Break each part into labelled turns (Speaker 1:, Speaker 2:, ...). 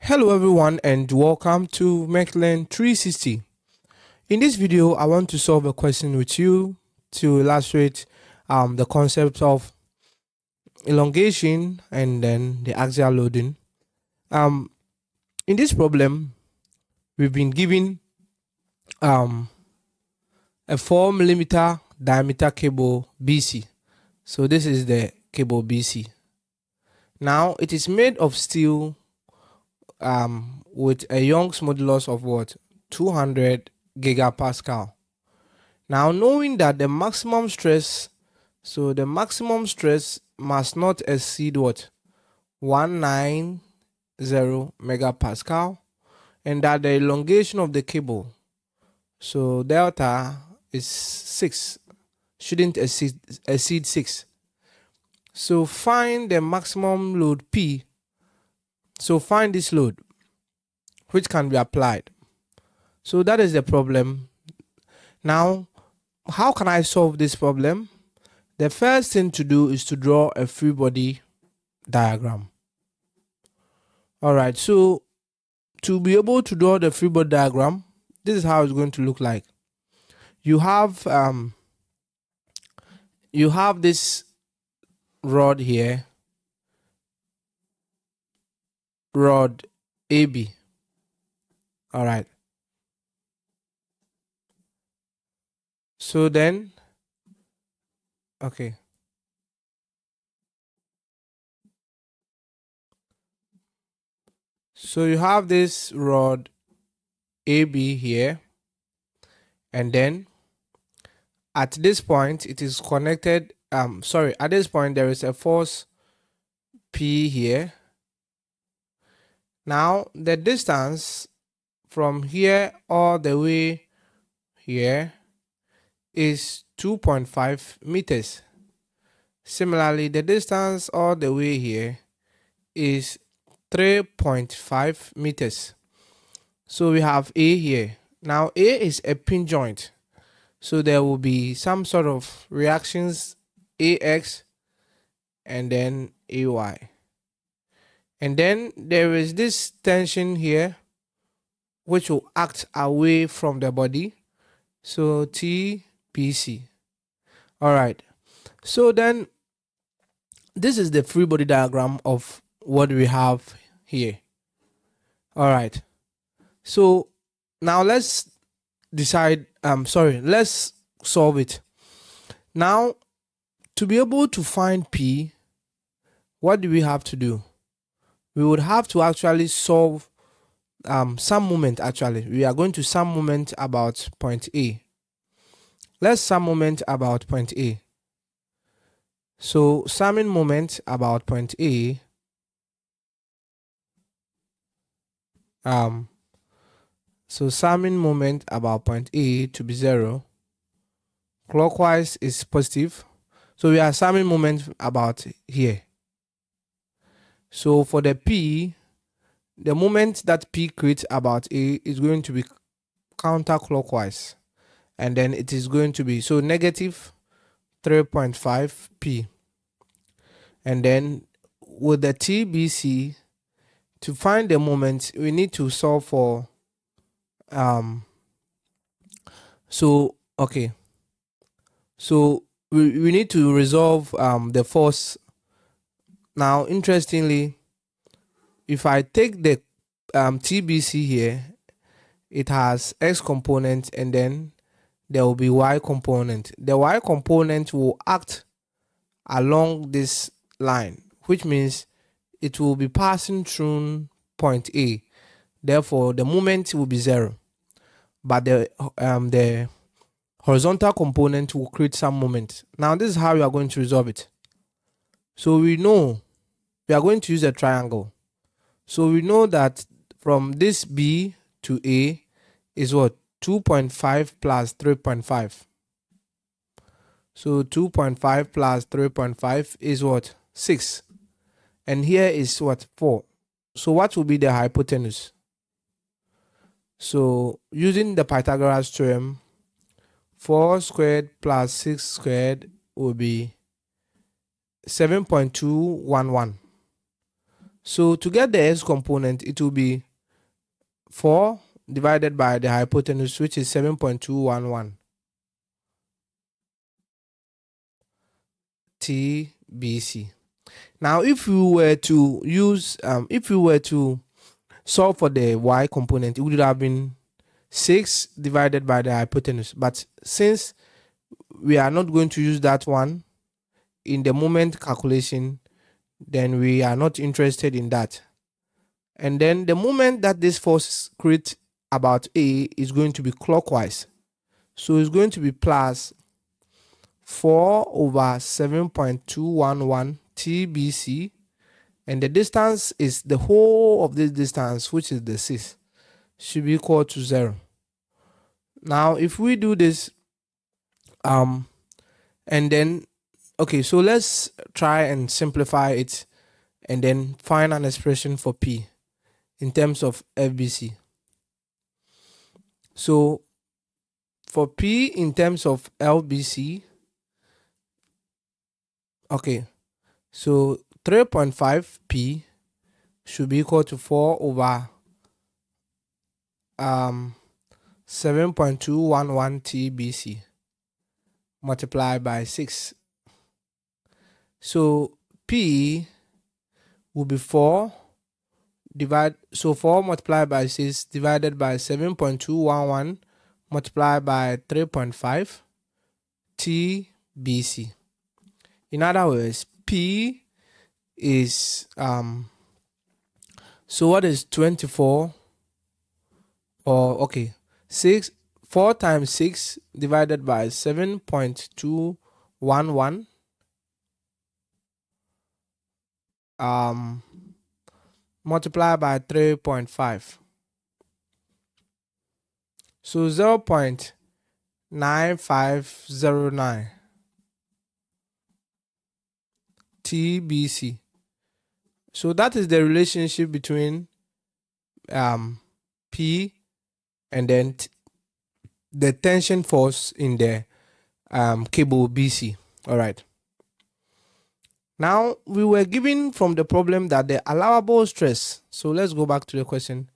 Speaker 1: Hello everyone and welcome to Mechlen 360. In this video, I want to solve a question with you to illustrate the concept of elongation and then the axial loading. In this problem, we've been given a 4 mm diameter cable BC. So this is the cable BC. Now it is made of steel with a Young's modulus of what? 200 gigapascal. Now knowing that the maximum stress, so the maximum stress must not exceed what? 190 megapascal, and that the elongation of the cable, so delta is 6, shouldn't exceed 6. So find the maximum load P. So find this load which can be applied. So that is the problem. Now, how can I solve this problem? The first thing to do is to draw a free body diagram. Alright, so to be able to draw the free body diagram, this is how it's going to look like. You have this rod here, rod AB. Alright. So then, okay. So you have this rod AB here, and then at this point it is connected, at this point there is a force P here. Now the distance from here all the way here is 2.5 meters. Similarly, the distance all the way here is 3.5 meters. So we have A here. Now A is a pin joint, so there will be some sort of reactions AX and then AY. And then there is this tension here which will act away from the body, so TBC. Alright, so then this is the free body diagram of what we have here. Alright, so now let's decide, let's solve it. Now, to be able to find P, what do we have to do? We would have to actually solve some moment. Actually, we are going to sum moment about point A. Let's sum moment about point A. So summing moment about point A, so summing moment about point A to be 0. Clockwise is positive, so we are summing moment about here. So for the P, the moment that P creates about A is going to be counterclockwise, and then it is going to be so negative 3.5 P. And then with the TBC, to find the moment, we need to solve for so we need to resolve the force. Now interestingly, if I take the TBC here, it has X component and then there will be Y component. The Y component will act along this line, which means it will be passing through point A. Therefore, the moment will be 0. But the horizontal component will create some moment. Now, this is how we are going to resolve it. So we know we are going to use a triangle. So we know that from this B to A is what? 2.5 plus 3.5. So 2.5 plus 3.5 is what? 6. And here is what? 4. So what will be the hypotenuse? So using the Pythagoras theorem, 4 squared plus 6 squared will be 7.211. So to get the S component, it will be 4 divided by the hypotenuse, which is 7.211 TBC. Now, if we were to use, if we were to solve for the Y component, it would have been 6 divided by the hypotenuse. But since we are not going to use that one in the moment calculation, then we are not interested in that. And then the moment that this force creates about A is going to be clockwise. So it's going to be plus 4 over 7.211 TBC. And the distance is the whole of this distance, which is the 6, should be equal to 0. Now, if we do this, and then, okay, so let's try and simplify it and then find an expression for P in terms of FBC. So for P in terms of LBC, okay, so 3.5 P should be equal to 4 over 7.211 TBC multiplied by 6. So P will be 4 multiplied by 6 divided by 7.211 multiplied by 3.5 TBC. In other words, P is so what is 24, or okay, 4 times 6 divided by 7.211 multiplied by 3.5. So 0.9509 TBC. So that is the relationship between P and then the tension force in the cable BC. All right. Now, we were given from the problem that the allowable stress, so let's go back to the question.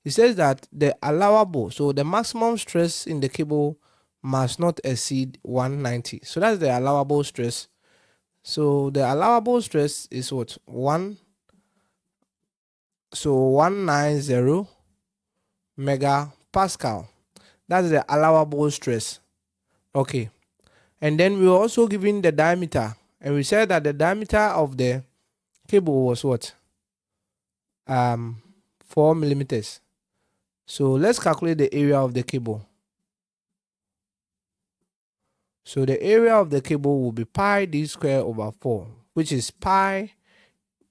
Speaker 1: It says that the allowable, so the maximum stress in the cable must not exceed 190. So that's the allowable stress. So the allowable stress is what? 190 megapascal. That's the allowable stress. Okay. And then we were also given the diameter. And we said that the diameter of the cable was what? 4 millimeters. So let's calculate the area of the cable. So the area of the cable will be pi d squared over 4, which is pi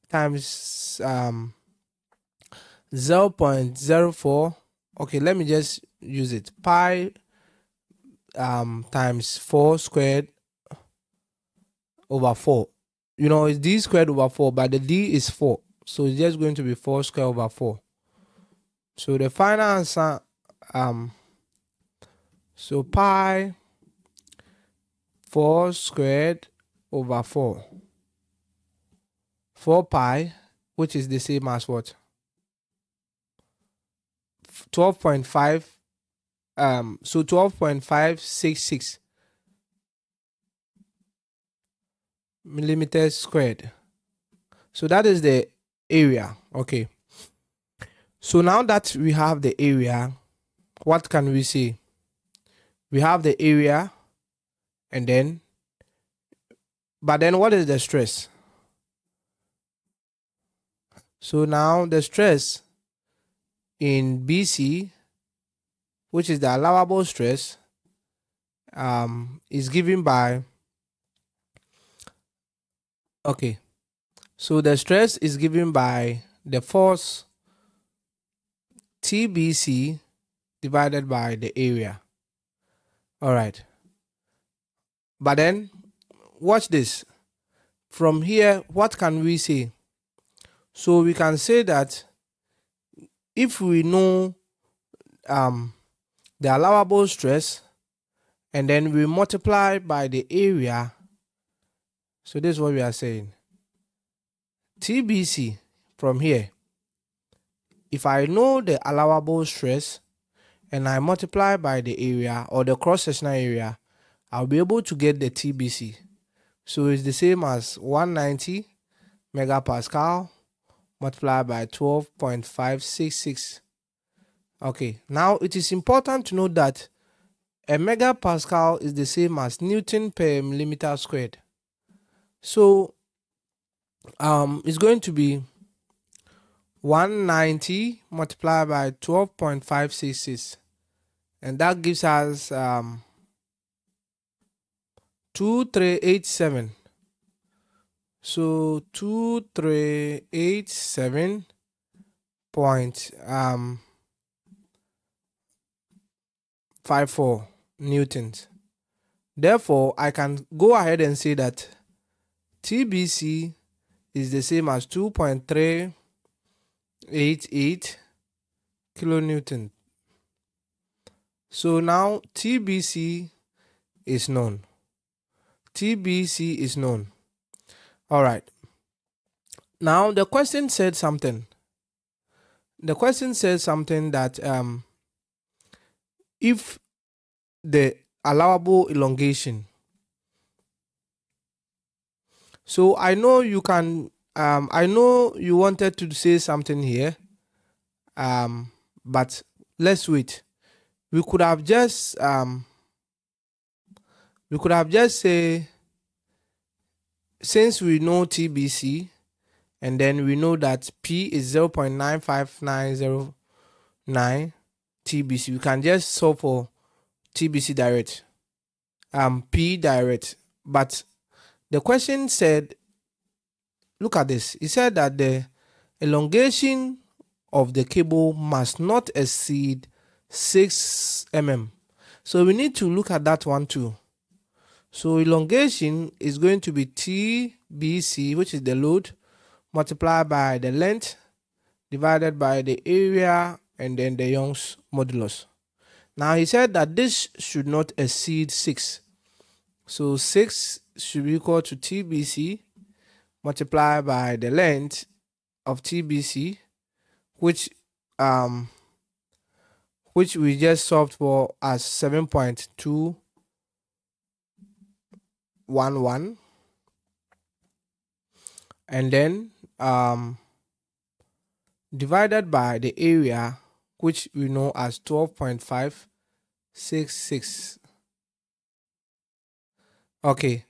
Speaker 1: times 0.04. Okay, let me just use it. Pi times 4 squared over 4. You know, it's d squared over 4, but the d is 4. So it's just going to be 4 squared over 4. So the final answer, so pi 4 squared over 4. 4 pi, which is the same as what? 12.5, so 12.566 millimeters squared. So that is the area. Okay. So now that we have the area, what can we say? We have the area, and then, but then what is the stress? So now the stress in BC, which is the allowable stress, is given by, okay, so the stress is given by the force TBC divided by the area. All right. But then, watch this. From here, what can we say? So we can say that if we know the allowable stress, and then we multiply by the area, so this is what we are saying. TBC from here, if I know the allowable stress and I multiply by the area or the cross-sectional area, I'll be able to get the TBC. So it's the same as 190 megapascal multiplied by 12.566. Okay, now it is important to note that a megapascal is the same as Newton per millimeter squared. So it's going to be 190 multiplied by 12.566, and that gives us 2387. So 2387.54 newtons. Therefore, I can go ahead and say that TBC is the same as 2.388 kilonewton. So now TBC is known. TBC is known. All right. Now the question said something. The question says something that if the allowable elongation. So I know you can. I know you wanted to say something here. But let's wait. We could have just say, since we know TBC and then we know that P is 0.95909 TBC, we can just solve for TBC direct, P direct. But the question said, look at this. It said that the elongation of the cable must not exceed 6 mm. So we need to look at that one too. So elongation is going to be TBC, which is the load, multiplied by the length divided by the area and then the Young's modulus. Now he said that this should not exceed 6. So 6 should be equal to TBC multiplied by the length of TBC, which we just solved for as 7.211, and then divided by the area, which we know as 12.566. Okay,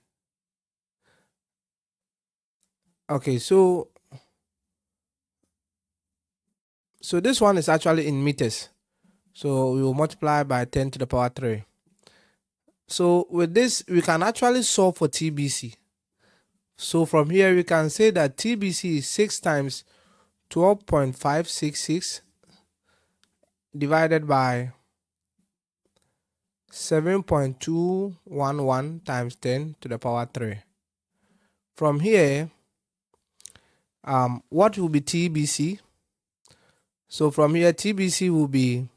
Speaker 1: so this one is actually in meters, so we will multiply by 10 to the power 3. So with this, we can actually solve for TBC. So from here, we can say that TBC is 6 times 12.566 divided by 7.211 times 10 to the power 3. From here, what will be TBC? So from here, TBC will be,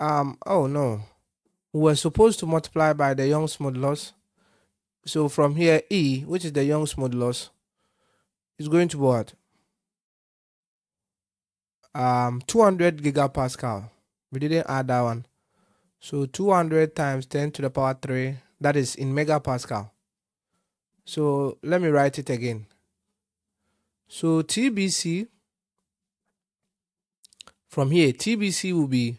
Speaker 1: oh no, we were supposed to multiply by the Young's modulus. So from here, E, which is the Young's modulus, is going to be what? 200 gigapascal. We didn't add that one. So 200 times 10 to the power 3, that is in megapascal. So let me write it again. So TBC, from here, TBC will be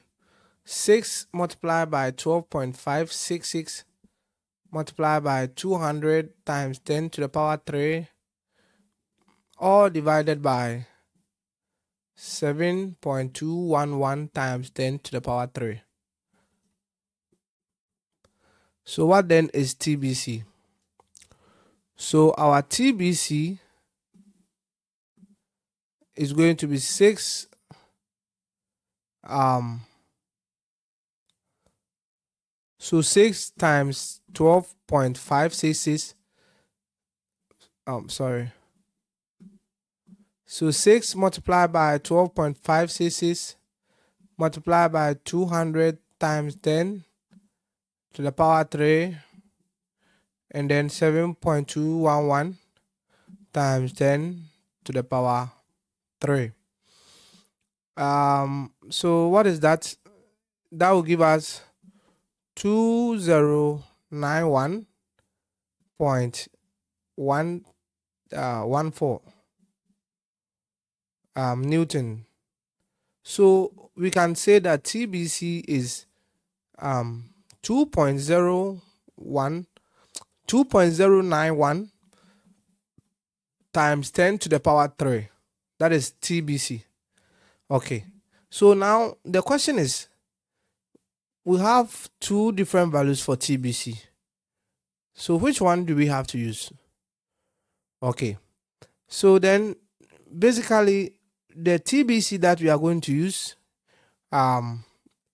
Speaker 1: 6 multiplied by 12.566 multiplied by 200 times 10 to the power 3, all divided by 7.211 times 10 to the power 3. So what then is TBC? So our TBC is going to be 6 so 6 times 12.566, sorry. So 6 multiplied by 12.566 multiplied by 200 times 10 to the power 3, and then 7.211 times 10 to the power 3. So what is that? That will give us 2091.114 Newton. So we can say that TBC is 2.091 times 10 to the power 3. That is TBC. Okay. So now the question is, we have two different values for TBC. So which one do we have to use? Okay. So then basically the TBC that we are going to use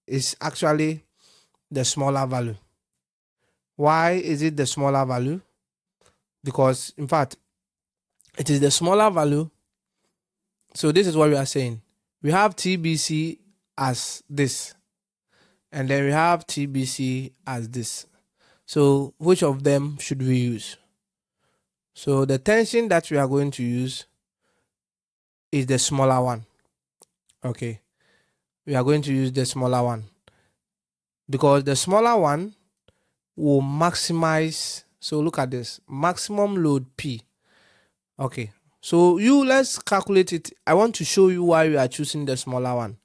Speaker 1: is actually the smaller value. Why is it the smaller value? Because in fact it is the smaller value. So this is what we are saying. We have TBC as this, and then we have TBC as this. So which of them should we use? So the tension that we are going to use is the smaller one. Okay, we are going to use the smaller one because the smaller one will maximize. So look at this, maximum load P. Okay, so let's calculate it. I want to show you why we are choosing the smaller one.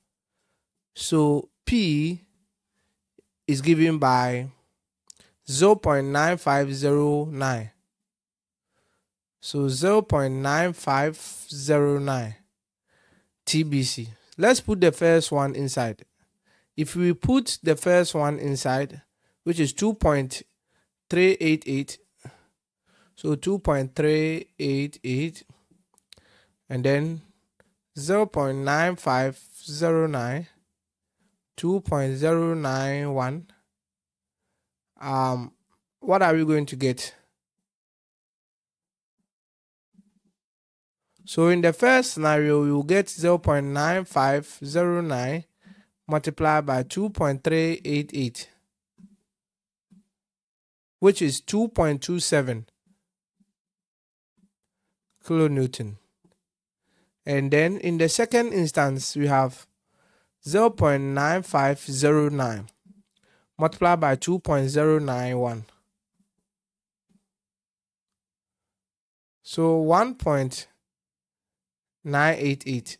Speaker 1: So P is given by 0.9509. So 0.9509 TBC. Let's put the first one inside. If we put the first one inside, which is 2.388, so 2.388, and then 0.9509, 2.091, what are we going to get? So in the first scenario, we will get 0.9509 multiplied by 2.388, which is 2.27 kilonewton. And then in the second instance, we have 0.9509 multiplied by 2.091. So 1.988.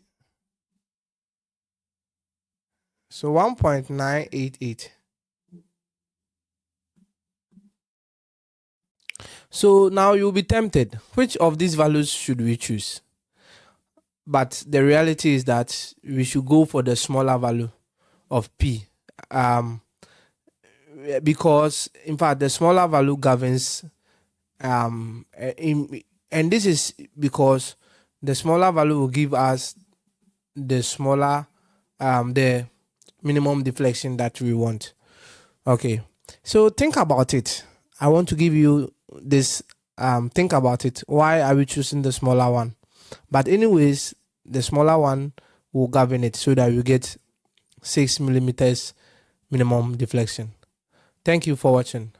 Speaker 1: So 1.988. So now you'll be tempted. Which of these values should we choose? But the reality is that we should go for the smaller value of P. Because in fact the smaller value governs and this is because the smaller value will give us the smaller the minimum deflection that we want. Okay, so think about it. I want to give you this think about it. Why are we choosing the smaller one? But anyways, the smaller one will govern it so that you get 6 millimeters minimum deflection. Thank you for watching.